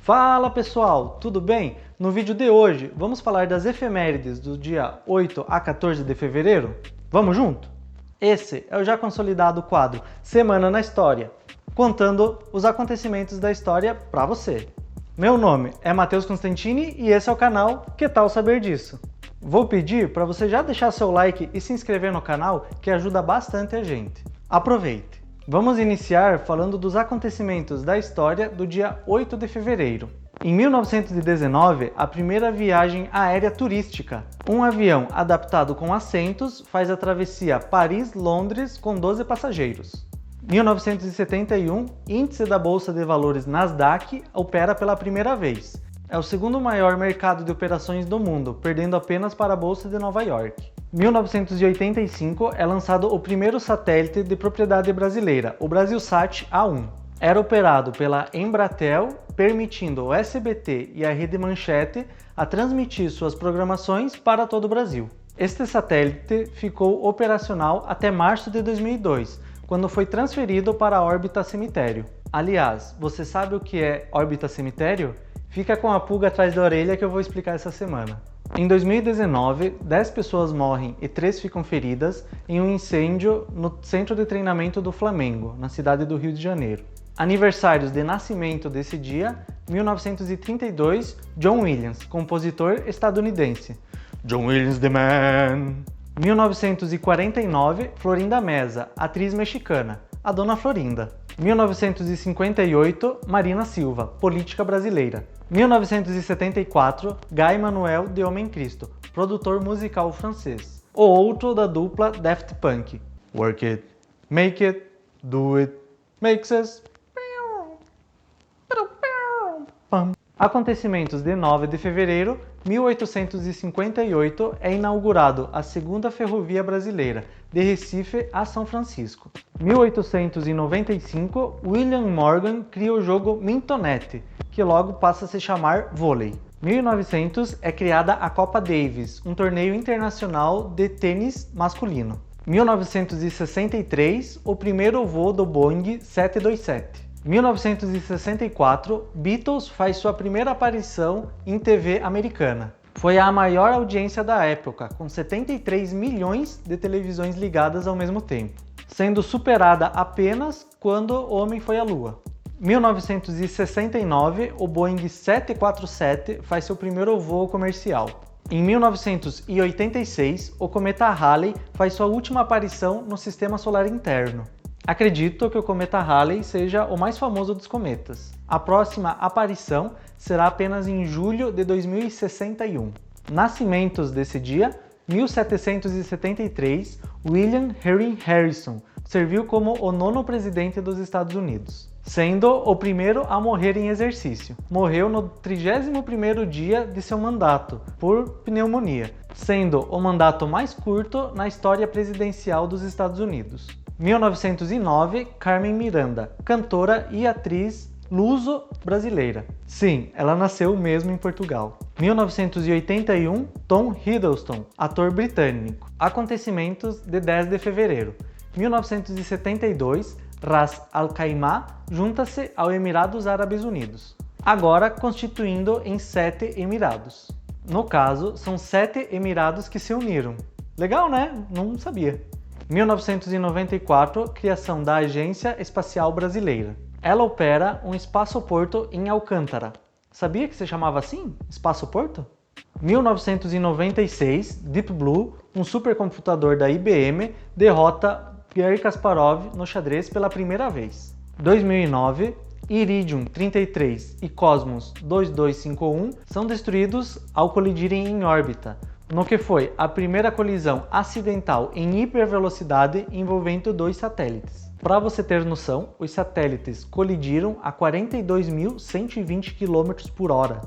Fala pessoal, tudo bem? No vídeo de hoje vamos falar das efemérides do dia 8 a 14 de fevereiro? Vamos junto? Esse é o já consolidado quadro Semana na História, contando os acontecimentos da história para você. Meu nome é Matheus Constantini e esse é o canal Que Tal Saber Disso? Vou pedir para você já deixar seu like e se inscrever no canal, que ajuda bastante a gente. Aproveite! Vamos iniciar falando dos acontecimentos da história do dia 8 de fevereiro. Em 1919, a primeira viagem aérea turística. Um avião adaptado com assentos faz a travessia Paris-Londres com 12 passageiros. 1971, índice da Bolsa de Valores Nasdaq opera pela primeira vez. É o segundo maior mercado de operações do mundo, perdendo apenas para a Bolsa de Nova York. 1985 é lançado o primeiro satélite de propriedade brasileira, o Brasilsat A1. Era operado pela Embratel, permitindo o SBT e a Rede Manchete a transmitir suas programações para todo o Brasil. Este satélite ficou operacional até março de 2002, quando foi transferido para a órbita cemitério. Aliás, você sabe o que é órbita cemitério? Fica com a pulga atrás da orelha que eu vou explicar essa semana. Em 2019, 10 pessoas morrem e 3 ficam feridas em um incêndio no centro de treinamento do Flamengo, na cidade do Rio de Janeiro. Aniversários de nascimento desse dia: 1932, John Williams, compositor estadunidense. John Williams the Man. 1949, Florinda Meza, atriz mexicana, a Dona Florinda. 1958, Marina Silva, política brasileira. 1974, Guy Manuel de Homem Cristo, produtor musical francês. O outro da dupla Daft Punk. Work it, make it, do it, makes us. Acontecimentos de 9 de fevereiro, 1858 é inaugurado a segunda ferrovia brasileira, de Recife a São Francisco. 1895, William Morgan cria o jogo Mintonette, que logo passa a se chamar vôlei. 1900 é criada a Copa Davis, um torneio internacional de tênis masculino. 1963, o primeiro voo do Boeing 727. 1964, Beatles faz sua primeira aparição em TV americana. Foi a maior audiência da época, com 73 milhões de televisões ligadas ao mesmo tempo, sendo superada apenas quando o homem foi à Lua. 1969, o Boeing 747 faz seu primeiro voo comercial. Em 1986, o cometa Halley faz sua última aparição no Sistema Solar Interno. Acredito que o cometa Halley seja o mais famoso dos cometas. A próxima aparição será apenas em julho de 2061. Nascimentos desse dia: 1773, William Henry Harrison serviu como o 9º presidente dos Estados Unidos, sendo o primeiro a morrer em exercício. Morreu no 31º dia de seu mandato, por pneumonia, sendo o mandato mais curto na história presidencial dos Estados Unidos. 1909, Carmen Miranda, cantora e atriz luso-brasileira. Sim, ela nasceu mesmo em Portugal. 1981, Tom Hiddleston, ator britânico. Acontecimentos de 10 de fevereiro. 1972, Ras Al Khaimah junta-se ao Emirados Árabes Unidos, agora constituindo em 7 Emirados. No caso, são 7 Emirados que se uniram. Legal, né? Não sabia. 1994, criação da Agência Espacial Brasileira. Ela opera um espaço-porto em Alcântara. Sabia que se chamava assim? Espaço-porto? 1996, Deep Blue, um supercomputador da IBM, derrota Garry Kasparov no xadrez pela primeira vez. 2009, Iridium 33 e Cosmos 2251 são destruídos ao colidirem em órbita, no que foi a primeira colisão acidental em hipervelocidade envolvendo 2 satélites. Para você ter noção, os satélites colidiram a 42.120 km por hora.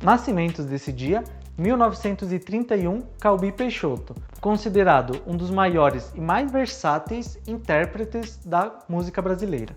Nascimentos desse dia: 1931, Calbi Peixoto, considerado um dos maiores e mais versáteis intérpretes da música brasileira.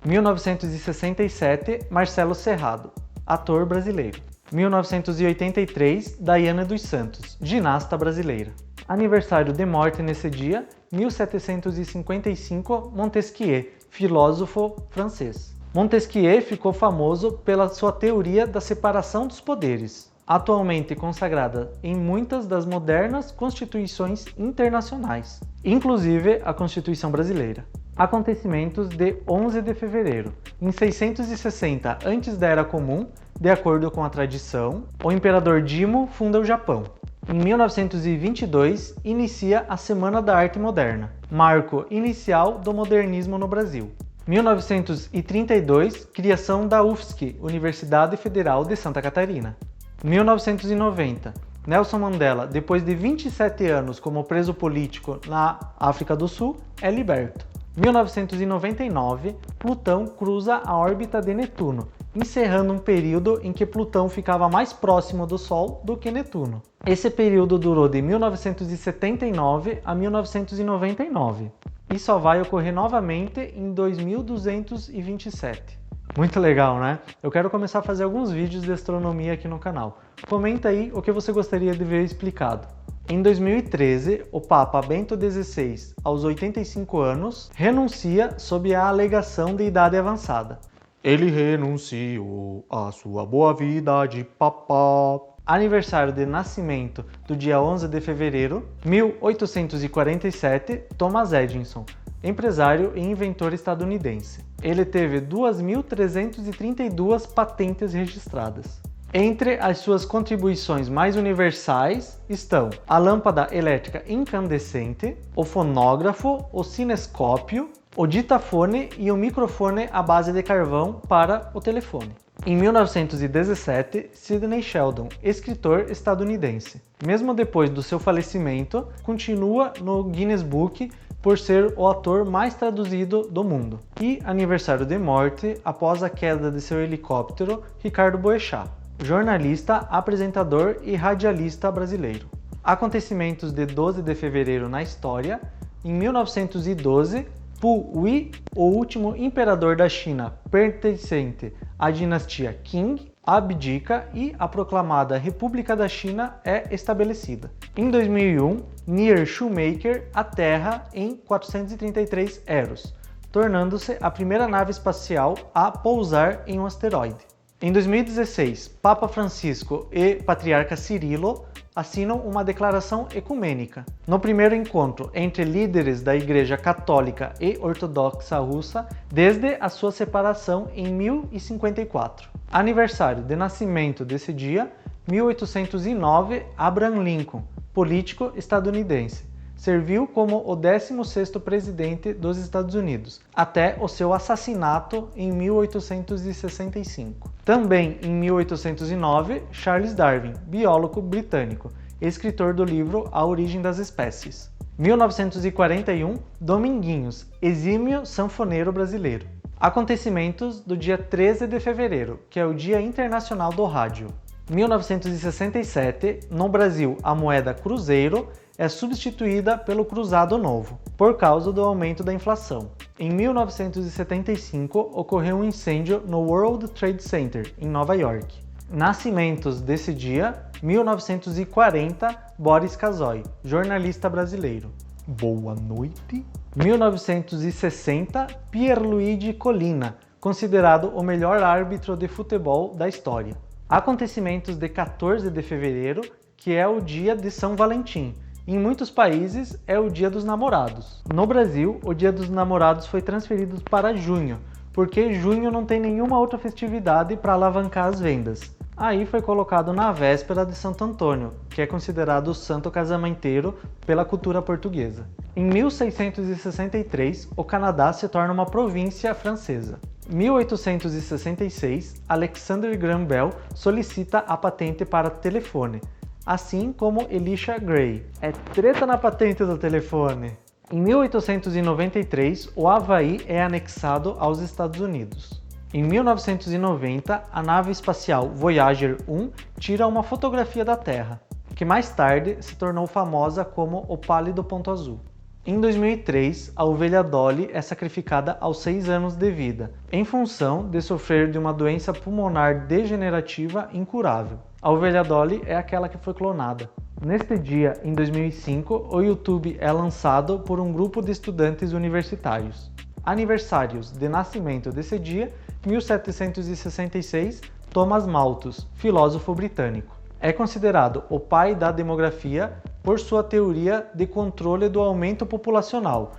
1967, Marcelo Serrado, ator brasileiro. 1983, Daiane dos Santos, ginasta brasileira. Aniversário de morte nesse dia: 1755, Montesquieu, filósofo francês. Montesquieu ficou famoso pela sua teoria da separação dos poderes, atualmente consagrada em muitas das modernas constituições internacionais, inclusive a Constituição Brasileira. Acontecimentos de 11 de fevereiro. Em 660 antes da Era Comum, de acordo com a tradição, o imperador Dimo funda o Japão. Em 1922, inicia a Semana da Arte Moderna, marco inicial do modernismo no Brasil. 1932, criação da UFSC, Universidade Federal de Santa Catarina. 1990, Nelson Mandela, depois de 27 anos como preso político na África do Sul, é liberto. 1999, Plutão cruza a órbita de Netuno, encerrando um período em que Plutão ficava mais próximo do Sol do que Netuno. Esse período durou de 1979 a 1999 e só vai ocorrer novamente em 2227. Muito legal, né? Eu quero começar a fazer alguns vídeos de astronomia aqui no canal. Comenta aí o que você gostaria de ver explicado. Em 2013, o Papa Bento XVI, aos 85 anos, renuncia sob a alegação de idade avançada. Ele renunciou à sua boa vida de papa. Aniversário de nascimento do dia 11 de fevereiro, 1847, Thomas Edison, empresário e inventor estadunidense. Ele teve 2.332 patentes registradas. Entre as suas contribuições mais universais estão a lâmpada elétrica incandescente, o fonógrafo, o cinescópio, o ditafone e o microfone à base de carvão para o telefone. Em 1917, Sidney Sheldon, escritor estadunidense. Mesmo depois do seu falecimento, continua no Guinness Book por ser o ator mais traduzido do mundo. E aniversário de morte após a queda de seu helicóptero, Ricardo Boechat, jornalista, apresentador e radialista brasileiro. Acontecimentos de 12 de fevereiro na história. Em 1912, Pu Yi, o último imperador da China pertencente à dinastia Qing, abdica e a proclamada República da China é estabelecida. Em 2001, Near Shoemaker aterra em 433 Eros, tornando-se a primeira nave espacial a pousar em um asteroide. Em 2016, Papa Francisco e Patriarca Cirilo assinam uma declaração ecumênica. No primeiro encontro entre líderes da Igreja Católica e Ortodoxa Russa desde a sua separação em 1054. Aniversário de nascimento desse dia, 1809, Abraham Lincoln, político estadunidense. Serviu como o 16º presidente dos Estados Unidos, até o seu assassinato em 1865. Também em 1809, Charles Darwin, biólogo britânico, escritor do livro A Origem das Espécies. 1941, Dominguinhos, exímio sanfoneiro brasileiro. Acontecimentos do dia 13 de fevereiro, que é o Dia Internacional do Rádio. 1967, no Brasil, a moeda cruzeiro é substituída pelo cruzado novo, por causa do aumento da inflação. Em 1975, ocorreu um incêndio no World Trade Center, em Nova York. Nascimentos desse dia, 1940, Boris Kazoy, jornalista brasileiro. Boa noite. 1960, Pierluigi Collina, considerado o melhor árbitro de futebol da história. Acontecimentos de 14 de fevereiro, que é o dia de São Valentim. Em muitos países é o Dia dos Namorados. No Brasil, o Dia dos Namorados foi transferido para junho, porque junho não tem nenhuma outra festividade para alavancar as vendas. Aí foi colocado na véspera de Santo Antônio, que é considerado o santo casamenteiro pela cultura portuguesa. Em 1663, o Canadá se torna uma província francesa. 1866, Alexander Graham Bell solicita a patente para telefone, assim como Elisha Gray. É treta na patente do telefone. Em 1893, o Havaí é anexado aos Estados Unidos. Em 1990, a nave espacial Voyager 1 tira uma fotografia da Terra, que mais tarde se tornou famosa como o Pálido Ponto Azul. Em 2003, a ovelha Dolly é sacrificada aos 6 anos de vida, em função de sofrer de uma doença pulmonar degenerativa incurável. A ovelha Dolly é aquela que foi clonada. Neste dia, em 2005, o YouTube é lançado por um grupo de estudantes universitários. aniversários de nascimento desse dia, 1766, Thomas Malthus, filósofo britânico. É considerado o pai da demografia por sua teoria de controle do aumento populacional.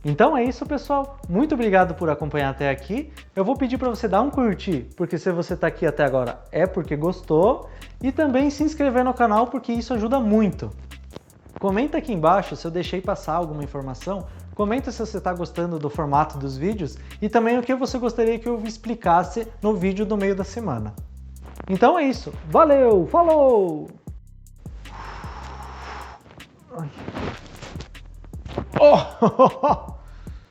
Então é isso, pessoal. Muito obrigado por acompanhar até aqui. Eu vou pedir para você dar um curtir, porque se você está aqui até agora é porque gostou. E também se inscrever no canal, porque isso ajuda muito. Comenta aqui embaixo se eu deixei passar alguma informação. Comenta se você está gostando do formato dos vídeos e também o que você gostaria que eu explicasse no vídeo do meio da semana. Então é isso. Valeu! Falou! Oh!